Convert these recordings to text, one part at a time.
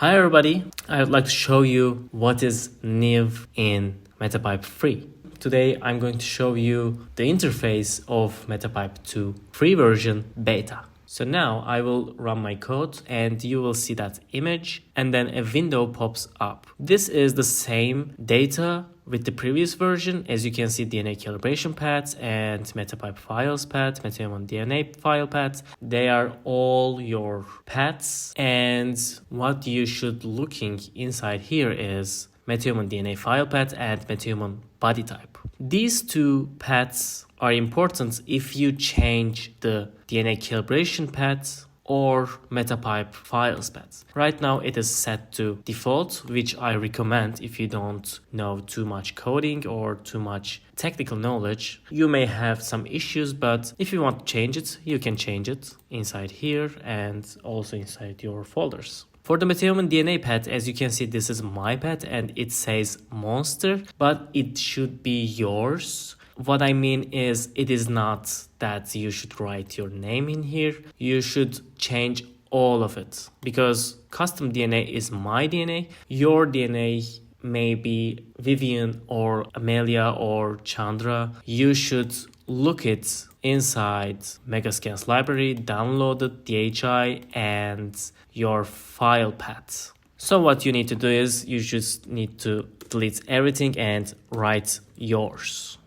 Hi everybody, I would like to show you what is new in Metapipe 3. Today I'm going to show you the interface of Metapipe 2 free version beta. So now I will run my code and you will see that image and then a window pops up. This is the same data with the previous version. As you can see, DNA calibration paths and Metapipe files path, Metahuman DNA file paths, they are all your paths. And what you should looking inside here is Metahuman DNA file path and Metahuman body type. These two paths are important if you change the DNA calibration path or Metapipe files path. Right now it is set to default, which I recommend if you don't know too much coding or too much technical knowledge. You may have some issues, but if you want to change it, you can change it inside here and also inside your folders. For the Metahuman DNA path, as you can see, this is my path and it says monster, but it should be yours. What I mean is it is not that you should write your name in here. You should change all of it because custom DNA is my DNA. Your DNA may be Vivian or Amelia or Chandra. You should look it inside Megascans library, download it, DHI, and your file path. So what you need to do is you just need to delete everything and write yours.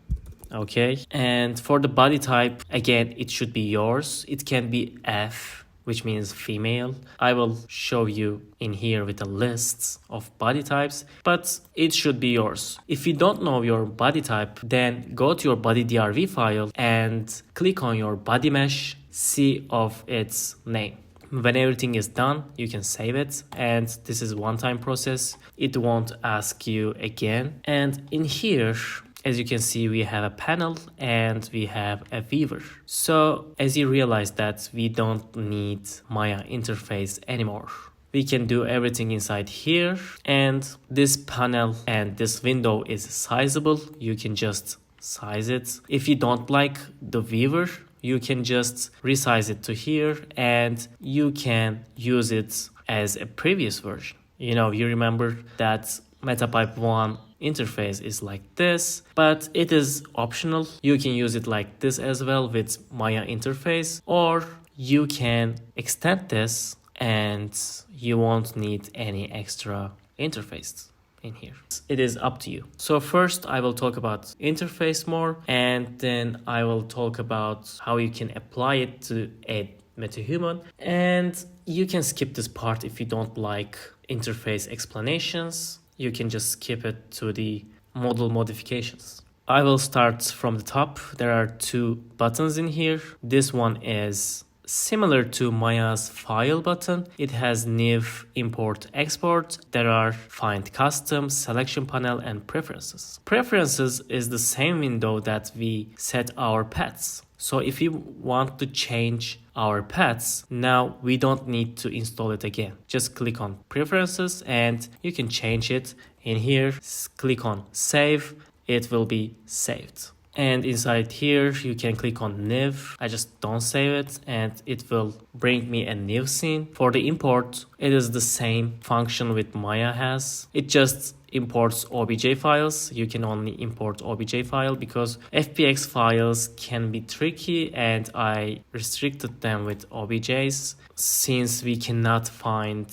Okay, and for the body type, again, it should be yours. It can be F, which means female. I will show you in here with a list of body types, but it should be yours. If you don't know your body type, then go to your body DRV file and click on your body mesh, see of its name. When everything is done, you can save it, and this is a one-time process. It won't ask you again. And in here, as you can see, we have a panel and we have a viewer. So as you realize that we don't need Maya interface anymore. We can do everything inside here, and this panel and this window is sizable. You can just size it. If you don't like the viewer, you can just resize it to here and you can use it as a previous version. You know, you remember that Metapipe 1 interface is like this, but it is optional. You can use it like this as well with Maya interface, or you can extend this and you won't need any extra interface in here. It is up to you. So first I will talk about interface more, and then I will talk about how you can apply it to a Metahuman. And you can skip this part if you don't like interface explanations. You can just skip it to the model modifications. I will start from the top. There are two buttons in here. This one is similar to Maya's file button. It has new import export. There are find custom, selection panel, and preferences. Preferences is the same window that we set our paths. So if you want to change our paths, now we don't need to install it again. Just click on preferences and you can change it in here. Click on save. It will be saved. And inside here, you can click on new. I just don't save it and it will bring me a new scene. For the import, it is the same function with Maya has. It just imports OBJ files. You can only import OBJ file because FBX files can be tricky and I restricted them with OBJs since we cannot find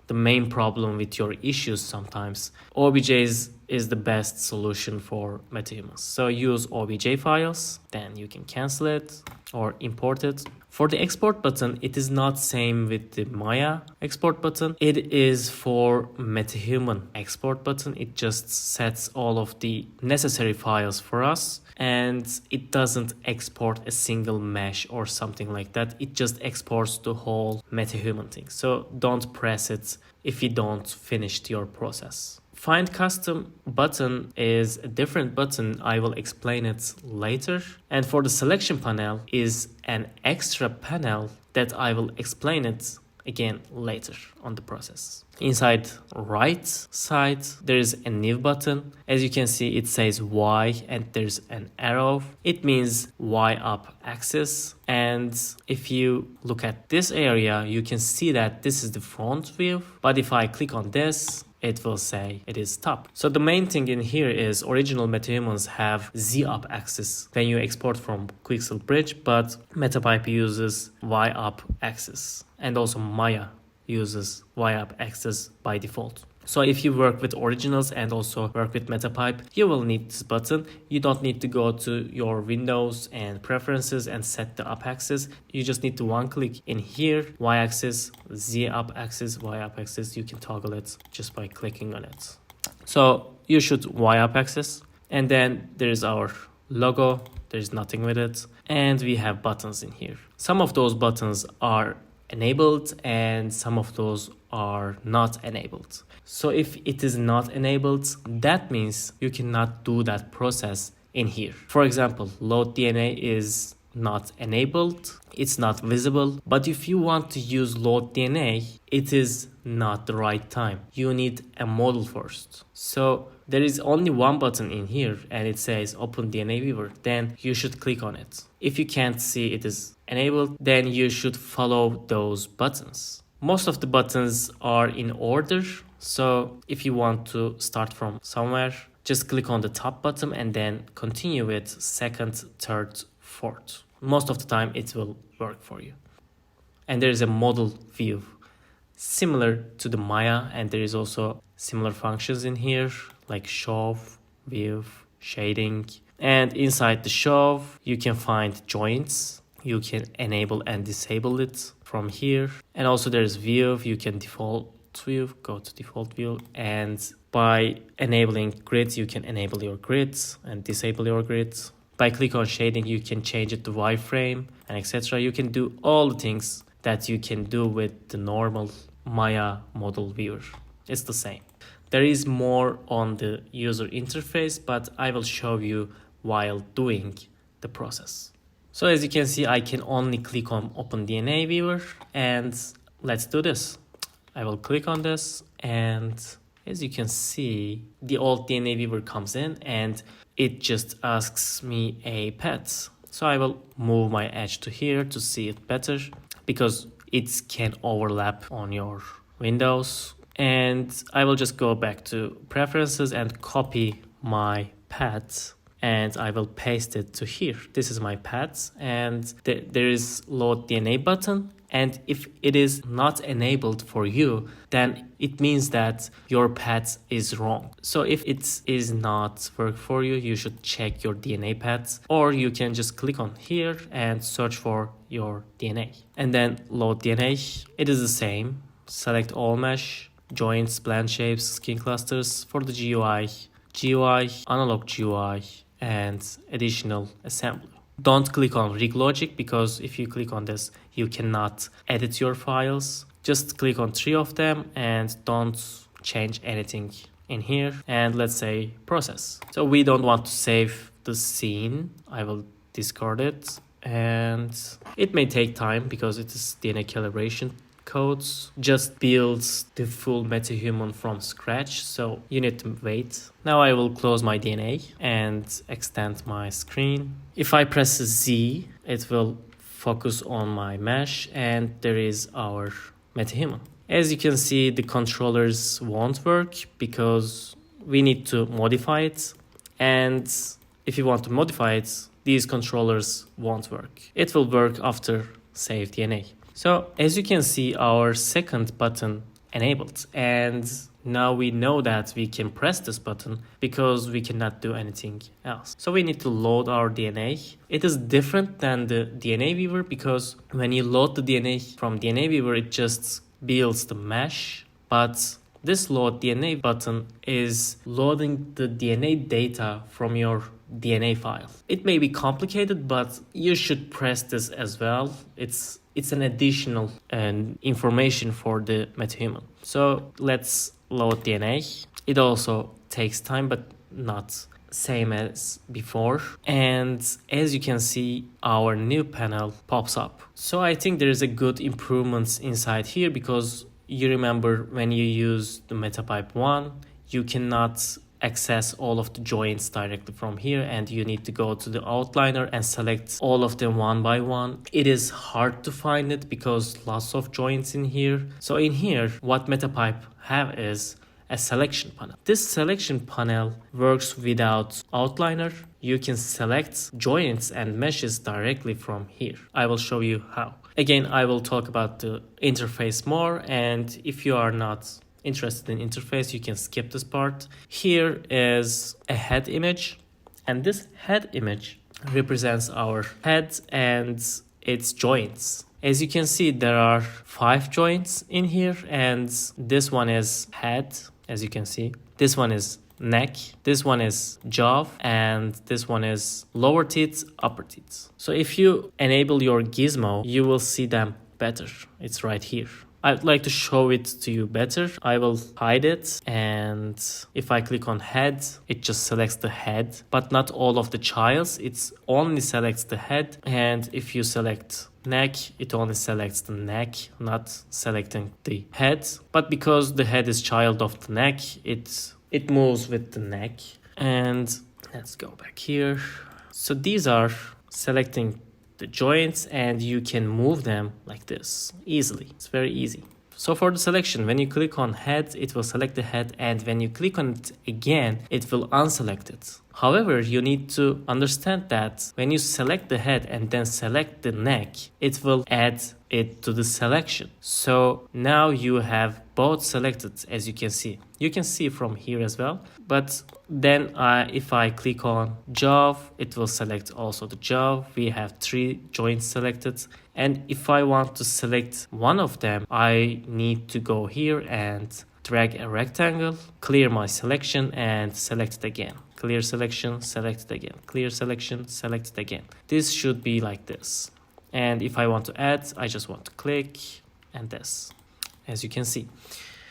the main problem with your issues sometimes. OBJs is the best solution for Metahumans. So use OBJ files, then you can cancel it or import it. For the export button, it is not same with the Maya export button. It is for Metahuman export button. It just sets all of the necessary files for us and it doesn't export a single mesh or something like that. It just exports the whole Metahuman thing. So don't press it if you don't finish your process. Find custom button is a different button. I will explain it later. And for the selection panel is an extra panel that I will explain it again later on the process. Inside right side, there is a new button. As you can see, it says Y and there's an arrow. It means Y up axis. And if you look at this area, you can see that this is the front view. But if I click on this, it will say it is top. So the main thing in here is original Metahumans have Z up axis when you export from Quixel Bridge, but Metapipe uses Y up axis. And also Maya uses Y up axis by default. So if you work with originals and also work with Metapipe, you will need this button. You don't need to go to your Windows and preferences and set the up axis. You just need to one click in here, Y axis, Z up axis, Y up axis. You can toggle it just by clicking on it. So you should Y up axis. And then there's our logo. There's nothing with it. And we have buttons in here. Some of those buttons are enabled and some of those are not enabled. So if it is not enabled, that means you cannot do that process in here. For example, load DNA is not enabled, it's not visible, but if you want to use load DNA, it is not the right time. You need a model first. So there is only one button in here and it says open DNA viewer, then you should click on it. If you can't see it is enabled, then you should follow those buttons. Most of the buttons are in order. So if you want to start from somewhere, just click on the top button and then continue with second, third, fourth. Most of the time it will work for you. And there is a model view similar to the Maya, and there is also similar functions in here like show, view, shading. And inside the show, you can find joints. You can enable and disable it from here. And also there's view, you can default view, go to default view, and by enabling grids, you can enable your grids and disable your grids. By click on shading, you can change it to wireframe and etc. You can do all the things that you can do with the normal Maya model viewer. It's the same. There is more on the user interface, but I will show you while doing the process. So as you can see, I can only click on Open DNA Viewer, and let's do this. I will click on this, and as you can see, the old DNA Viewer comes in and it just asks me a path. So I will move my edge to here to see it better because it can overlap on your windows. And I will just go back to preferences and copy my path, and I will paste it to here. This is my path, and there is load DNA button. And if it is not enabled for you, then it means that your path is wrong. So if it is not work for you, you should check your DNA paths, or you can just click on here and search for your DNA. And then load DNA, it is the same. Select all mesh, joints, blend shapes, skin clusters for the GUI, analog GUI, and additional assembly. Don't click on rig logic because if you click on this, you cannot edit your files. Just click on 3 of them and don't change anything in here. And let's say process. So we don't want to save the scene. I will discard it. And it may take time because it is DNA calibration codes. Just builds the full metahuman from scratch, so you need to wait. Now I will close my DNA and extend my screen. If I press Z, it will focus on my mesh, and there is our metahuman. As you can see, the controllers won't work because we need to modify it, and if you want to modify it, these controllers won't work. It will work after save DNA. So as you can see, our second button enabled, and now we know that we can press this button because we cannot do anything else. So we need to load our DNA. It is different than the DNA viewer because when you load the DNA from DNA viewer, it just builds the mesh, but this load DNA button is loading the DNA data from your DNA file. It may be complicated, but you should press this as well. It's an additional information for the metahuman. So let's load DNA. It also takes time, but not same as before, and as you can see, our new panel pops up. So I think there is a good improvements inside here, because you remember when you use the Metapipe 1, you cannot access all of the joints directly from here, and you need to go to the outliner and select all of them one by one. It is hard to find it because lots of joints in here. So in here, what Metapipe have is a selection panel. This selection panel works without outliner. You can select joints and meshes directly from here. I will show you how. Again, I will talk about the interface more, and if you are not interested in interface, you can skip this part. Here is a head image, and this head image represents our head and its joints. As you can see, there are 5 joints in here, and this one is head, as you can see. This one is neck, this one is jaw, and this one is lower teeth, upper teeth. So if you enable your gizmo, you will see them better. It's right here. I'd like to show it to you better. I will hide it, and if I click on head, it just selects the head, but not all of the childs. It only selects the head, and if you select neck, it only selects the neck, not selecting the head. But because the head is child of the neck, it moves with the neck. And let's go back here. So these are selecting the joints, and you can move them like this easily. It's very easy. So for the selection, when you click on head, it will select the head, and when you click on it again, it will unselect it. However, you need to understand that when you select the head and then select the neck, it will add it to the selection. So now you have both selected, as you can see. You can see from here as well. But then if I click on jaw, it will select also the jaw. We have 3 joints selected. And if I want to select one of them, I need to go here and drag a rectangle, clear my selection, and select it again. Clear selection, select it again. Clear selection, select it again. This should be like this. And if I want to add, I just want to click and this, as you can see.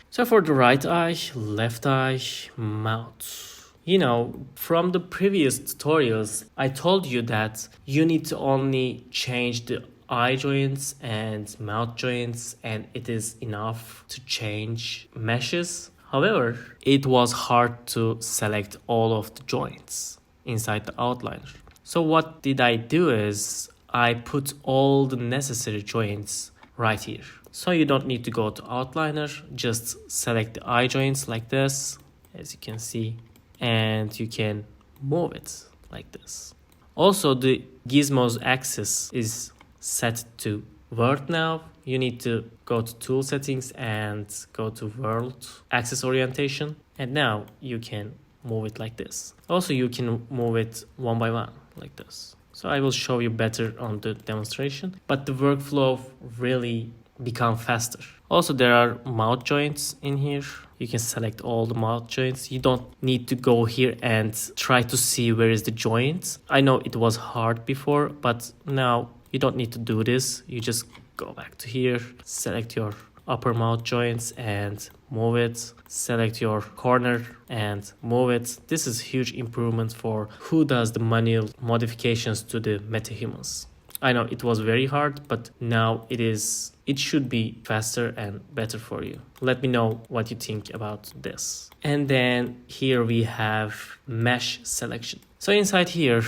So for the right eye, left eye, mouth. You know, from the previous tutorials, I told you that you need to only change the eye joints and mouth joints, and it is enough to change meshes. However, it was hard to select all of the joints inside the outliner. So what did I do is I put all the necessary joints right here. So you don't need to go to outliner, just select the eye joints like this, as you can see, and you can move it like this. Also, the gizmo's axis is set to world now. You need to go to tool settings and go to world axis orientation, and now you can move it like this. Also, you can move it one by one like this. So I will show you better on the demonstration, but the workflow really become faster. Also, there are mouth joints in here. You can select all the mouth joints. You don't need to go here and try to see where is the joint. I know it was hard before, but now you don't need to do this. You just go back to here, select your upper mouth joints and move it, select your corner and move it. This is huge improvement for who does the manual modifications to the Metahumans. I know it was very hard, but now it should be faster and better for you. Let me know what you think about this. And then here we have mesh selection. So inside here,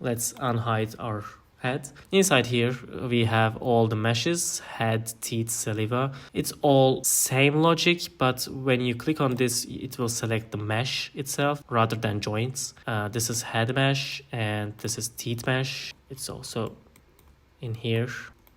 let's unhide our head. Inside here we have all the meshes, head, teeth, saliva. It's all same logic, but when you click on this, it will select the mesh itself rather than joints. This is head mesh and this is teeth mesh. It's also in here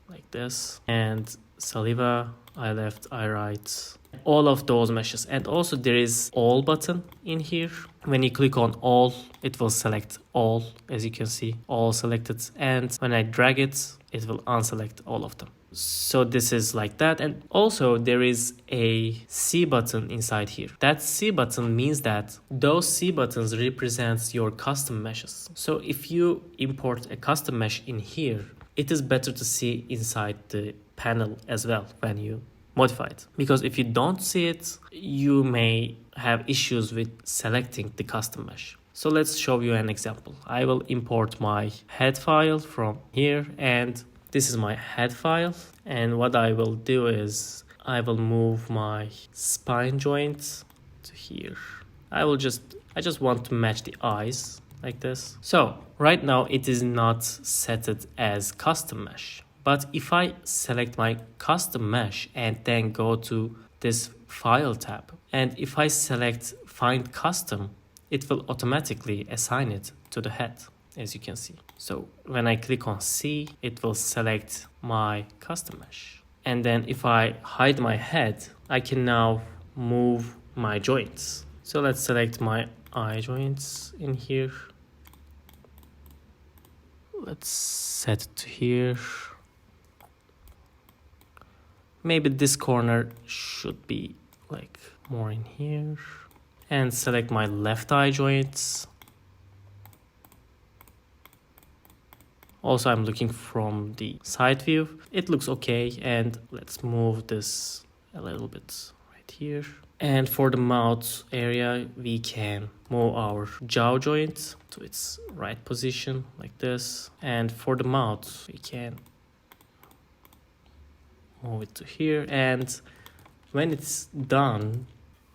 like this, and saliva, eye left, eye right, all of those meshes. And also there is all button in here. When you click on all, it will select all, as you can see, all selected. And when I drag it, it will unselect all of them. So this is like that. And also there is a C button inside here. That C button means that those C buttons represents your custom meshes. So if you import a custom mesh in here, it is better to see inside the panel as well when you modify it. Because if you don't see it, you may have issues with selecting the custom mesh. So let's show you an example. I will import my head file from here, and this is my head file. And what I will do is I will move my spine joints to here. I just want to match the eyes like this. So right now it is not set it as custom mesh. But if I select my custom mesh and then go to this file tab, and if I select find custom, it will automatically assign it to the head, as you can see. So when I click on C, it will select my custom mesh. And then if I hide my head, I can now move my joints. So let's select my eye joints in here. Let's set it to here. Maybe this corner should be like more in here. And select my left eye joints. Also, I'm looking from the side view. It looks okay, and let's move this a little bit right here. And for the mouth area, we can move our jaw joint to its right position like this. And for the mouth, we can move it to here. And when it's done,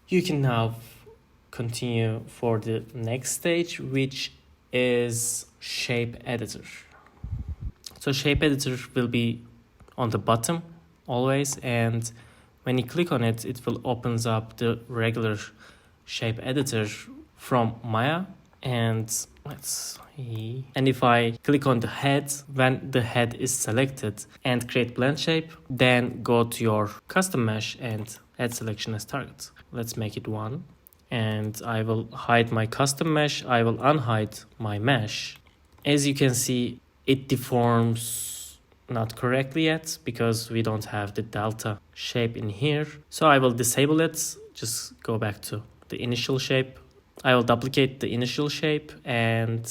you can now continue for the next stage, which is shape editor. So shape editor will be on the bottom always, and when you click on it, it will opens up the regular shape editor from Maya. And let's see. And if I click on the head, when the head is selected and create blend shape, then go to your custom mesh and add selection as target. Let's make it 1. And I will hide my custom mesh. I will unhide my mesh. As you can see, it deforms not correctly yet because we don't have the delta shape in here. So I will disable it. Just go back to the initial shape. I will duplicate the initial shape and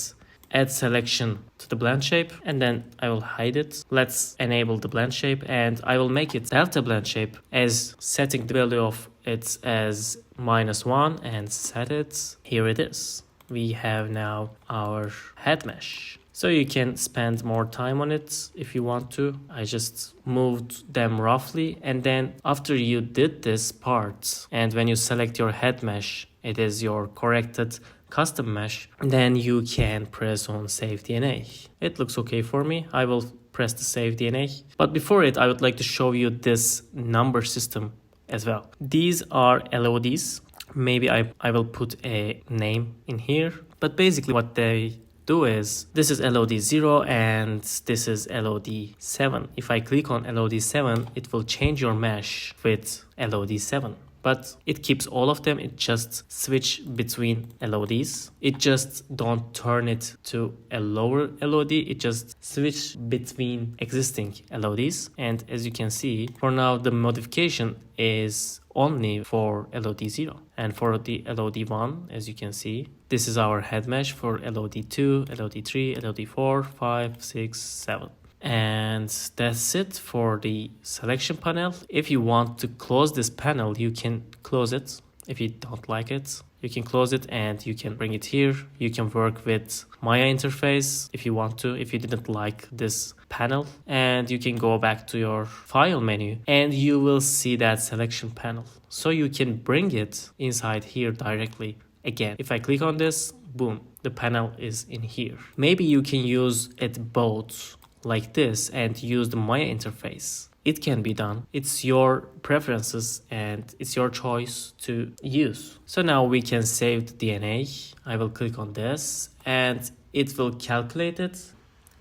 add selection to the blend shape, and then I will hide it. Let's enable the blend shape, and I will make it delta blend shape as setting the value of it as -1 and set it. Here it is. We have now our head mesh. So you can spend more time on it if you want to. I just moved them roughly, and then after you did this part, and when you select your head mesh, it is your corrected custom mesh, then you can press on save DNA. It looks okay for me. I will press the save DNA. But before it, I would like to show you this number system as well. These are LODs. Maybe I will put a name in here, but basically what they do is this is LOD 0 and this is LOD 7. If I click on LOD 7, it will change your mesh with LOD 7. But it keeps all of them. It just switch between LODs. It just don't turn it to a lower LOD. It just switch between existing LODs. And as you can see, for now, the modification is only for LOD 0. And for the LOD 1, as you can see, this is our head mesh for LOD 2, LOD 3, LOD 4, 5, 6, 7. And that's it for the selection panel. If you want to close this panel, you can close it. If you don't like it, you can close it and you can bring it here. You can work with Maya interface if you want to, if you didn't like this panel. And you can go back to your file menu and you will see that selection panel. So you can bring it inside here directly. Again, if I click on this, boom, the panel is in here. Maybe you can use it both like this and use the Maya interface. It can be done. It's your preferences and it's your choice to use. So now we can save the DNA. I will click on this and it will calculate it.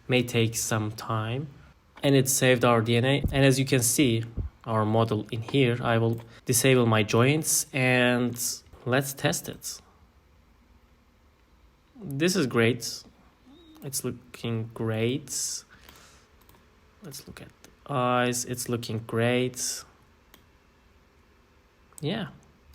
May take some time. And it saved our DNA. And as you can see, our model in here, I will disable my joints and let's test it. This is great. It's looking great. Let's look at the eyes. It's looking great. Yeah.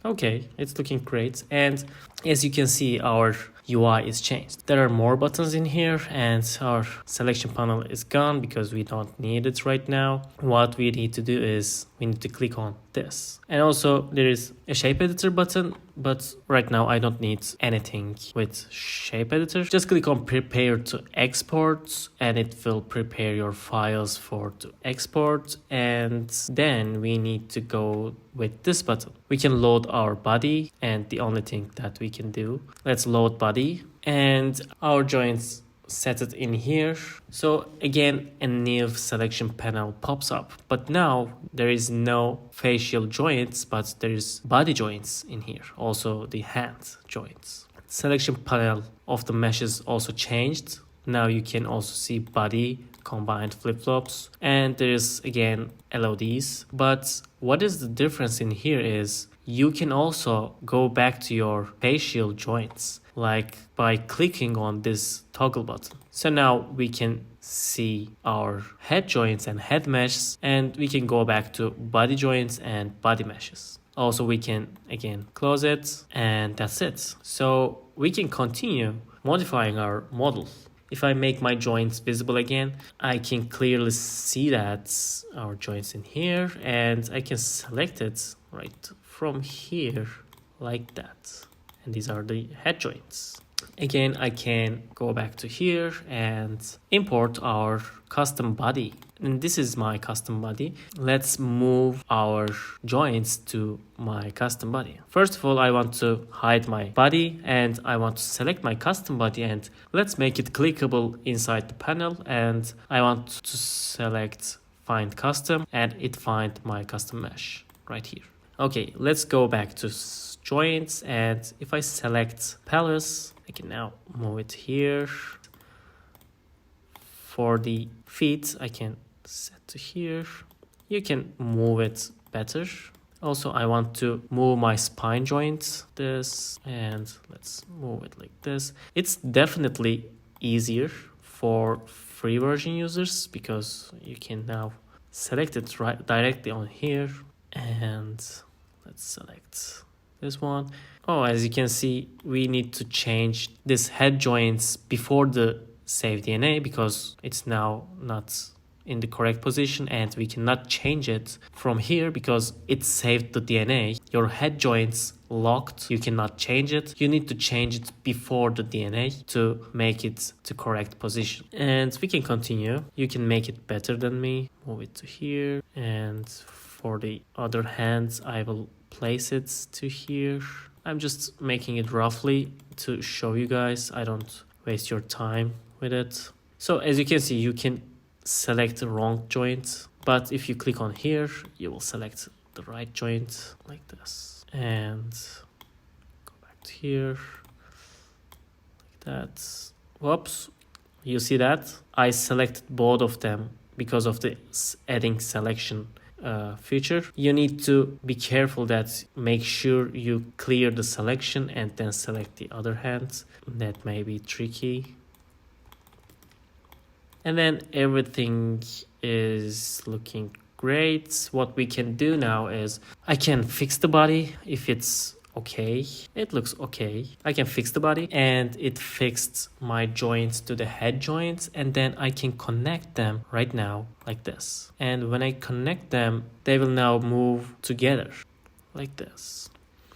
Okay. It's looking great. And as you can see, our UI is changed. There are more buttons in here, and our selection panel is gone because we don't need it right now. What we need to do is we need to click on this. And also there is a shape editor button, but right now I don't need anything with shape editor. Just click on prepare to export and it will prepare your files for to export. And then we need to go with this button. We can load our body, and the only thing that we can do, let's load body, and our joints set it in here. So again, a new selection panel pops up, but now there is no facial joints, but there is body joints in here, also the hand joints. Selection panel of the meshes also changed. Now you can also see body, combined flip-flops, and there is again LODs. But what is the difference in here is you can also go back to your facial joints, like by clicking on this toggle button. So now we can see our head joints and head meshes, and we can go back to body joints and body meshes. Also, we can again close it, and that's it. So we can continue modifying our model. If I make my joints visible again, I can clearly see that our joints in here, and I can select it right from here like that. And these are the head joints. Again, I can go back to here and import our custom body. And this is my custom body. Let's move our joints to my custom body. First of all, I want to hide my body and I want to select my custom body, and let's make it clickable inside the panel. And I want to select find custom, and it find my custom mesh right here. Okay, let's go back to joints, and if I select palace, I can now move it here. For the feet, I can set to here. You can move it better. Also, I want to move my spine joint, this, and let's move it like this. It's definitely easier for free version users because you can now select it right directly on here, and let's select this one. Oh, as you can see, we need to change this head joints before the save DNA because it's now not in the correct position, and we cannot change it from here because it saved the DNA. Your head joints locked, you cannot change it. You need to change it before the DNA to make it to correct position. And we can continue. You can make it better than me. Move it to here, and for the other hands, I will place it to here. I'm just making it roughly to show you guys. I don't waste your time with it. So as you can see, you can select the wrong joint, but if you click on here, you will select the right joint like this. And go back to here like that. Whoops, you see that? I selected both of them because of the adding selection feature. You need to be careful that make sure you clear the selection and then select the other hand. That may be tricky. And then everything is looking great. What we can do now is I can fix the body if it's okay. It looks okay. I can fix the body, and it fixed my joints to the head joints, and then I can connect them right now like this. And when I connect them, they will now move together like this.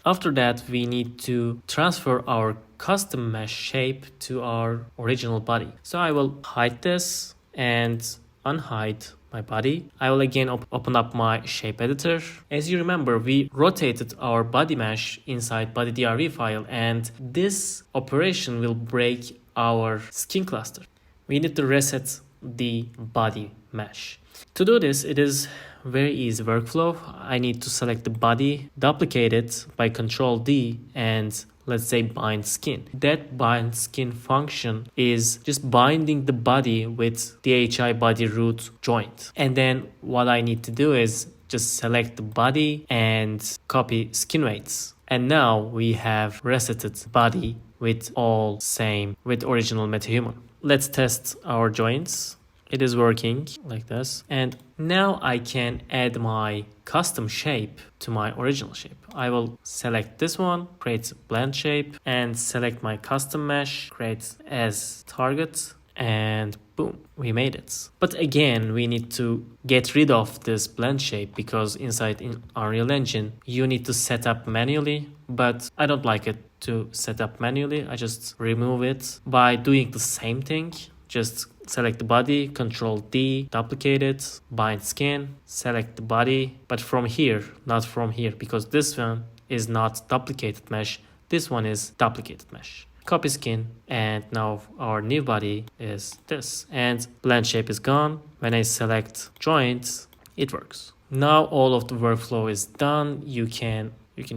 After that, we need to transfer our custom mesh shape to our original body. So I will hide this and unhide my body. I will again open up my shape editor. As you remember, we rotated our body mesh inside body DRV file, and this operation will break our skin cluster. We need to reset the body mesh. To do this, it is very easy workflow. I need to select the body, duplicate it by Ctrl D, and let's say bind skin. That bind skin function is just binding the body with DHI body root joint. And then what I need to do is just select the body and copy skin weights. And now we have resetted body with all same with original MetaHuman. Let's test our joints. it is working like this. And now I can add my custom shape to my original shape. I will select this one, create blend shape, and select my custom mesh, create as target, and boom, we made it. But again, we need to get rid of this blend shape because inside in Unreal Engine, you need to set up manually, but I don't like it to set up manually. I just remove it by doing the same thing. Just select the body, Control D, duplicate it, bind skin, select the body, but from here, not from here, because this one is not duplicated mesh. This one is duplicated mesh. Copy skin, and now our new body is this, and blend shape is gone. When I select joint, it works. Now all of the workflow is done. You can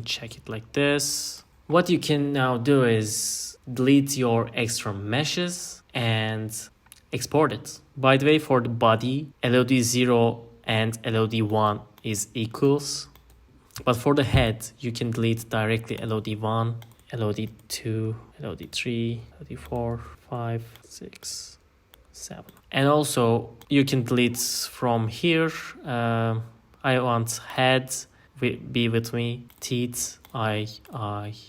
check it like this. What you can now do is delete your extra meshes and export it. By the way, for the body, LOD 0 and LOD 1 is equals, but for the head, you can delete directly LOD 1, LOD 2, LOD 3, LOD 4, 5, 6, 7. And also you can delete from here. I want head, be with me, teeth, eye.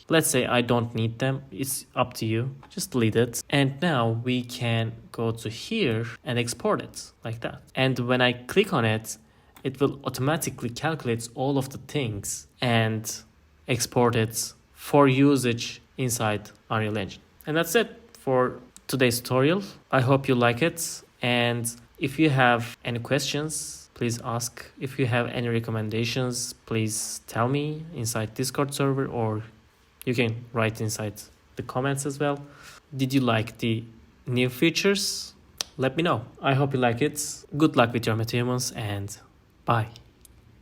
Let's say I don't need them. It's up to you. Just delete it. And now we can go to here and export it like that. And when I click on it, it will automatically calculate all of the things and export it for usage inside Unreal Engine. And that's it for today's tutorial. I hope you like it. And if you have any questions, please ask. If you have any recommendations, please tell me inside Discord server, or you can write inside the comments as well. Did you like the new features? Let me know. I hope you like it. Good luck with your Metahumans, and bye.